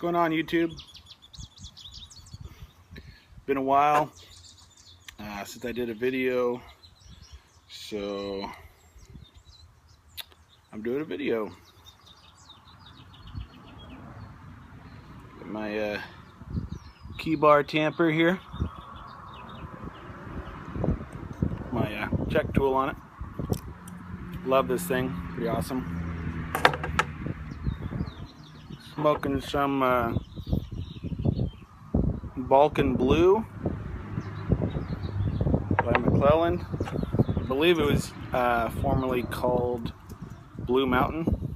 going on, YouTube? Been a while since I did a video, so I'm doing a video. Got my key bar tamper here, my check tool on it. Love this thing, pretty awesome. Smoking some Balken Blue by McClellan. I believe it was formerly called Blue Mountain.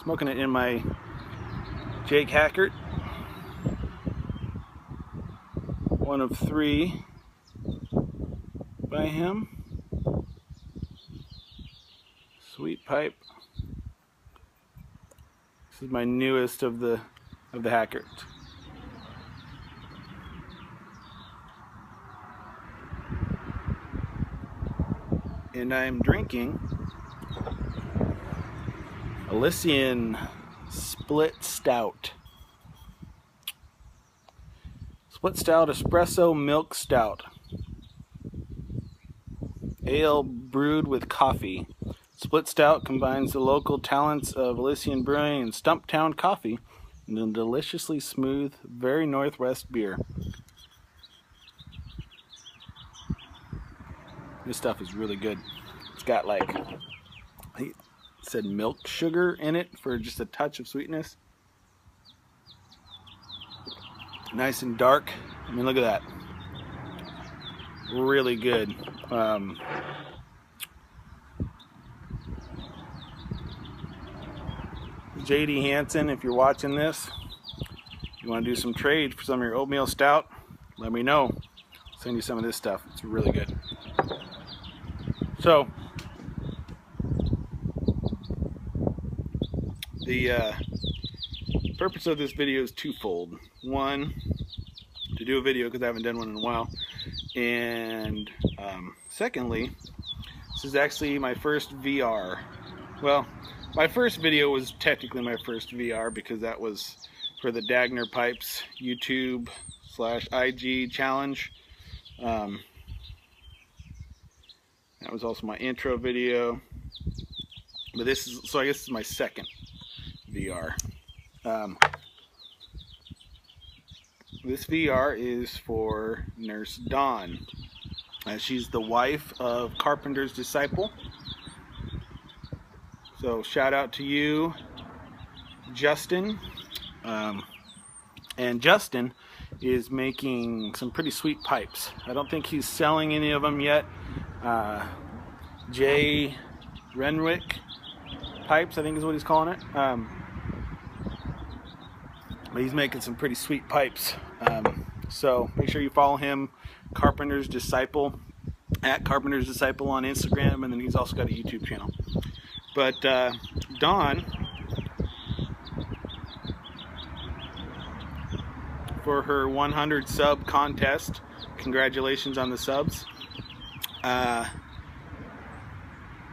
Smoking it in my Hackert, one of 3 by him. Sweet pipe. This is my newest of the Hackert. And I'm drinking Elysian Split Stout. Split Stout Espresso Milk Stout. Ale brewed with coffee. Split Stout combines the local talents of Elysian Brewing and Stumptown Coffee in a deliciously smooth, very Northwest beer. This stuff is really good. It's got, like, he said milk sugar in it for just a touch of sweetness. Nice and dark. I mean, look at that. Really good. JD Hansen, if you're watching this, you want to do some trade for some of your oatmeal stout, let me know. I'll send you some of this stuff. It's really good. So, the purpose of this video is twofold. One, to do a video because I haven't done one in a while, and secondly, this is actually my first VR. Well, my first video was technically my first VR because that was for the Dagner Pipes YouTube/IG challenge. That was also my intro video. But this is, so I guess this is my second VR. This VR is for Nurse Dawn. She's the wife of Carpenter's disciple. So shout out to you, Justin. And Justin is making some pretty sweet pipes. I don't think he's selling any of them yet. Jay Renwick Pipes, I think is what he's calling it. But he's making some pretty sweet pipes. So make sure you follow him, Carpenter's Disciple, at Carpenter's Disciple on Instagram, and then he's also got a YouTube channel. But Dawn, for her 100 sub contest, congratulations on the subs,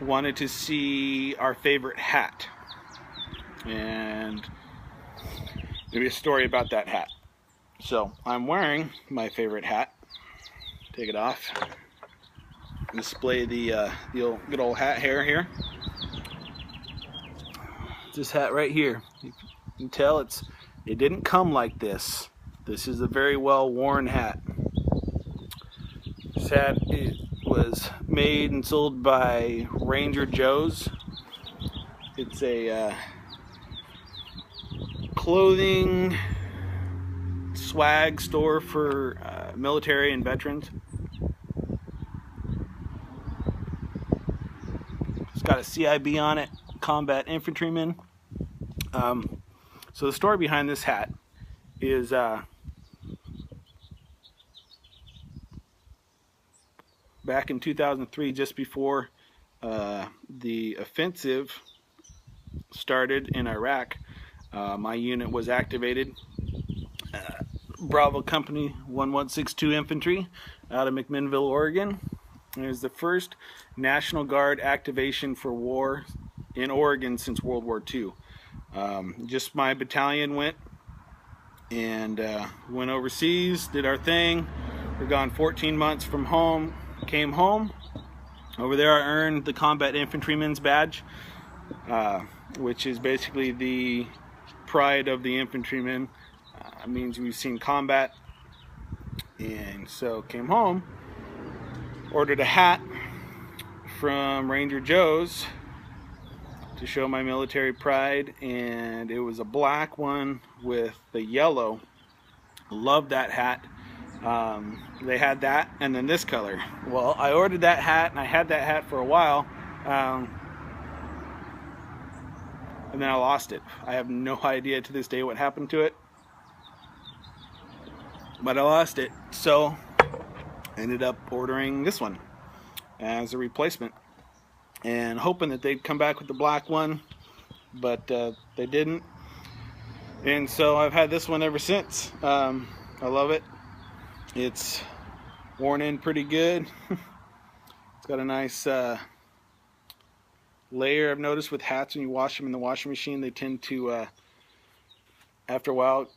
wanted to see our favorite hat, and maybe a story about that hat. So I'm wearing my favorite hat. Take it off. Display the good old hat hair here. This hat right here, you can tell it didn't come like this. This is a very well worn hat. This hat was made and sold by Ranger Joe's. It's a clothing swag store for military and veterans. It's got a CIB on it, Combat Infantryman. So the story behind this hat is back in 2003, just before the offensive started in Iraq, my unit was activated. Bravo Company 1162 Infantry out of McMinnville, Oregon. And it was the first National Guard activation for war in Oregon since World War II. Just my battalion went and went overseas, did our thing. We're gone 14 months from home, came home. Over there I earned the Combat Infantryman's Badge, which is basically the pride of the infantryman. It means we've seen combat. And so came home, ordered a hat from Ranger Joe's to show my military pride, and it was a black one with the yellow. Loved that hat. They had that and then this color. Well, I ordered that hat and I had that hat for a while, and then I lost it. I have no idea to this day what happened to it, but I lost it, so I ended up ordering this one as a replacement and hoping that they'd come back with the black one, but they didn't. And so I've had this one ever since. I love it. It's worn in pretty good. It's got a nice layer. I've noticed with hats, when you wash them in the washing machine, they tend to, after a while, at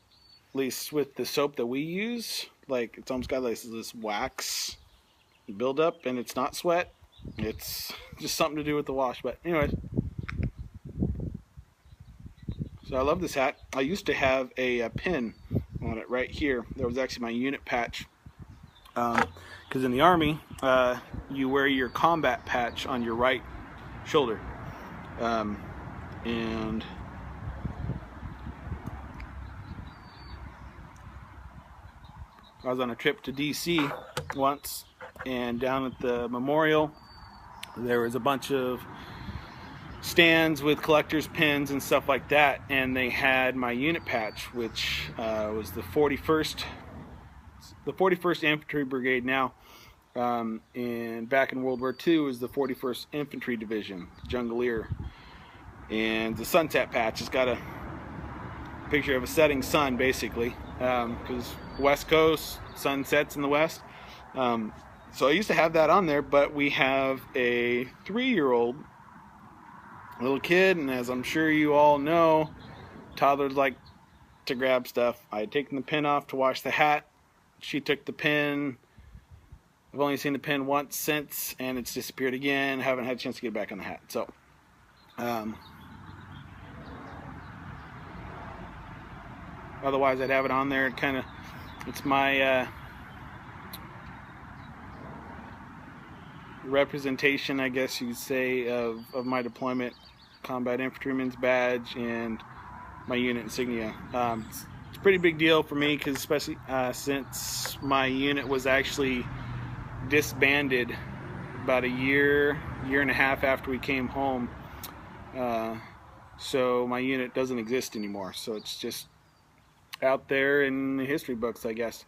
least with the soap that we use, like it's almost got like this wax buildup, and it's not sweat. It's just something to do with the wash. But anyways, so I love this hat. I used to have a pin on it right here. That was actually my unit patch. Because in the Army, you wear your combat patch on your right shoulder. And I was on a trip to DC once, and down at the memorial there was a bunch of stands with collector's pins and stuff like that, and they had my unit patch, which was the 41st Infantry Brigade now, and back in World War II was the 41st Infantry Division, Jungleer. And the sunset patch has got a picture of a setting sun, basically, because West Coast, sun sets in the west. So I used to have that on there, but we have a 3-year-old little kid, and as I'm sure you all know, toddlers like to grab stuff. I had taken the pin off to wash the hat. She took the pin. I've only seen the pin once since, and it's disappeared again. Haven't had a chance to get it back on the hat. So otherwise I'd have it on there. It's my representation, I guess you'd say, of my deployment, Combat Infantryman's Badge, and my unit insignia. It's a pretty big deal for me, because especially since my unit was actually disbanded about a year and a half after we came home. So my unit doesn't exist anymore, so it's just out there in the history books, I guess.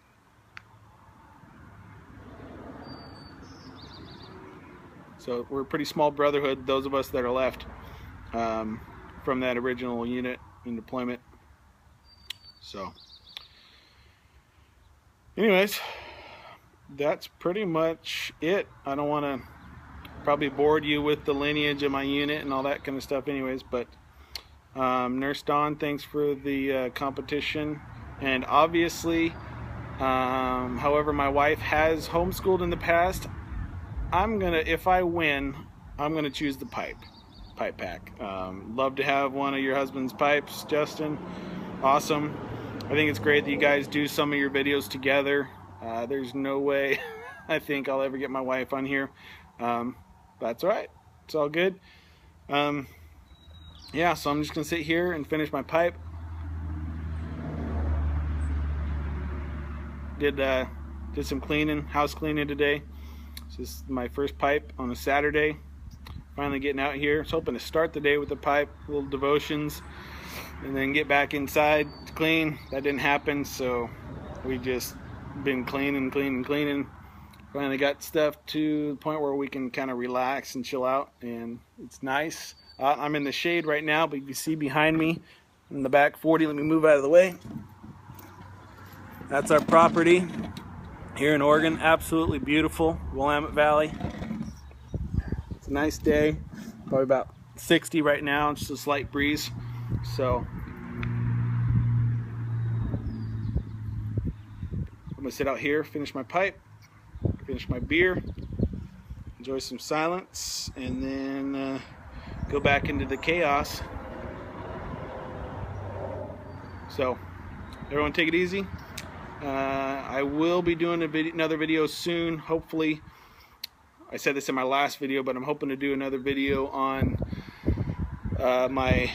So we're a pretty small brotherhood, those of us that are left from that original unit in deployment. So anyways, that's pretty much it. I don't want to probably bore you with the lineage of my unit and all that kind of stuff anyways, but Nurse Dawn, thanks for the competition. And obviously, however, my wife has homeschooled in the past. If I win, I'm gonna choose the pipe pack. Love to have one of your husband's pipes, Justin. Awesome. I think it's great that you guys do some of your videos together. There's no way I think I'll ever get my wife on here. That's all right. It's all good. Yeah, so I'm just gonna sit here and finish my pipe. Did some cleaning, house cleaning today. This is my first pipe on a Saturday. Finally getting out here. I was hoping to start the day with the pipe, little devotions, and then get back inside to clean. That didn't happen, so we just been cleaning. Finally got stuff to the point where we can kind of relax and chill out, and it's nice. I'm in the shade right now, but you can see behind me in the back 40. Let me move out of the way. That's our property here in Oregon. Absolutely beautiful, Willamette Valley. It's a nice day, probably about 60 right now, just a slight breeze. So I'm gonna sit out here, finish my pipe, finish my beer, enjoy some silence, and then go back into the chaos. So everyone take it easy. I will be doing another video soon, hopefully. I said this in my last video, but I'm hoping to do another video on my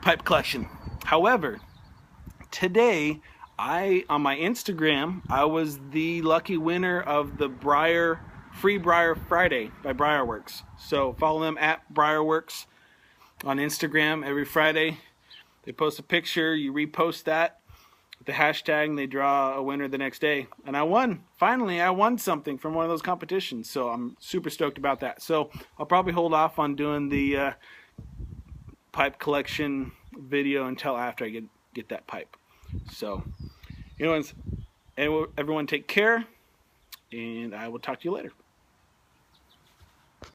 pipe collection. However, today, on my Instagram, I was the lucky winner of the Free Briar Friday by Briarworks. So follow them at Briarworks on Instagram every Friday. They post a picture, you repost that with the hashtag, and they draw a winner the next day. And I won. Finally, I won something from one of those competitions. So I'm super stoked about that. So I'll probably hold off on doing the pipe collection video until after I get that pipe. So, anyways, everyone take care, and I will talk to you later.